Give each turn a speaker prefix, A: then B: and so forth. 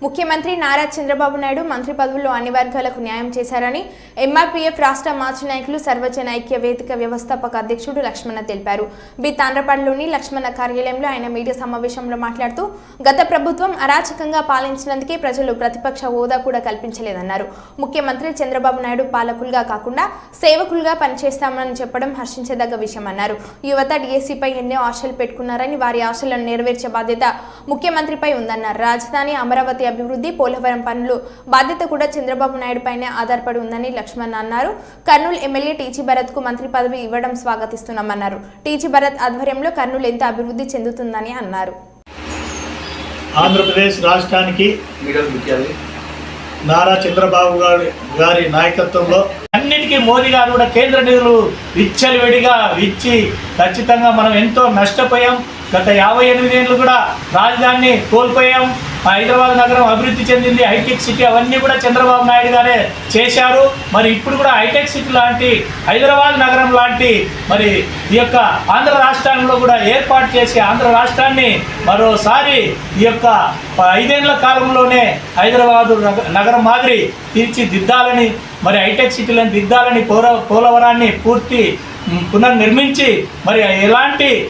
A: ముఖ్యమంత్రి నారా చంద్రబాబు నాయుడు మంత్రి పదవుల్లో అన్ని వర్గాలకు న్యాయం చేశారని ఎంఆర్పీఎఫ్ రాష్ట్ర మార్చి నాయకులు సర్వజన ఐక్య వేదిక వ్యవస్థాపక అధ్యక్షుడు లక్ష్మణ తెలిపారు. బి తాండ్రపాడులోని లక్ష్మణ కార్యాలయంలో ఆయన మీడియా సమావేశంలో మాట్లాడుతూ గత ప్రభుత్వం అరాచకంగా పాలించినందుకే ప్రజలు ప్రతిపక్ష హోదా కూడా కల్పించలేదన్నారు. ముఖ్యమంత్రి చంద్రబాబు నాయుడు పాలకులుగా కాకుండా సేవకులుగా పనిచేస్తామని చెప్పడం హర్షించదగ్గ విషయమన్నారు. యువత డిఎస్సీపై ఎన్నో ఆశలు పెట్టుకున్నారని వారి ఆశలను నెరవేర్చే బాధ్యత ముఖ్యమంత్రిపై ఉందన్నారు. రాజధాని అమరావతి అభివృద్ధి పోలవరం పనులు బాధ్యత కూడా చంద్రబాబు నాయుడు పైనే ఆధారపడి ఉందని లక్ష్మణ్ అన్నారు. కర్నూలు ఎమ్మెల్యే టీజీ భరత్ కు మంత్రి పదవి ఇవ్వడం స్వాగతిస్తున్నామన్నారు. టీజీ భరత్ ఆధ్వర్యంలో కర్నూలు ఎంత అభివృద్ధి చెందుతుందని అన్నారు.
B: ఆంధ్రప్రదేశ్ రాష్ట్రానికి నారా చంద్రబాబు గారి నాయకత్వంలో అన్నిటికీ మోదీ గారు కూడా కేంద్ర నిధులు విచ్చలవిడిగా ఇచ్చి ఖచ్చితంగా మనం ఎంతో నష్టపోయాం. గత 58 ఏళ్ళు కూడా రాజధానిని కోల్పోయాం. హైదరాబాద్ నగరం అభివృద్ధి చెందింది. హైటెక్ సిటీ అవన్నీ కూడా చంద్రబాబు నాయుడు గారే చేశారు. మరి ఇప్పుడు కూడా హైటెక్ సిటీ లాంటి హైదరాబాద్ నగరం లాంటి మరి ఈ యొక్క ఆంధ్ర రాష్ట్రంలో కూడా ఏర్పాటు చేసి ఆంధ్ర రాష్ట్రాన్ని మరోసారి ఈ యొక్క 5 ఏళ్ల కాలంలోనే హైదరాబాదు నగరం మాదిరి తీర్చిదిద్దాలని మరి హైటెక్ సిటీలను దిద్దాలని పోలవరాన్ని పూర్తి పునర్నిర్మించి మరి ఎలాంటి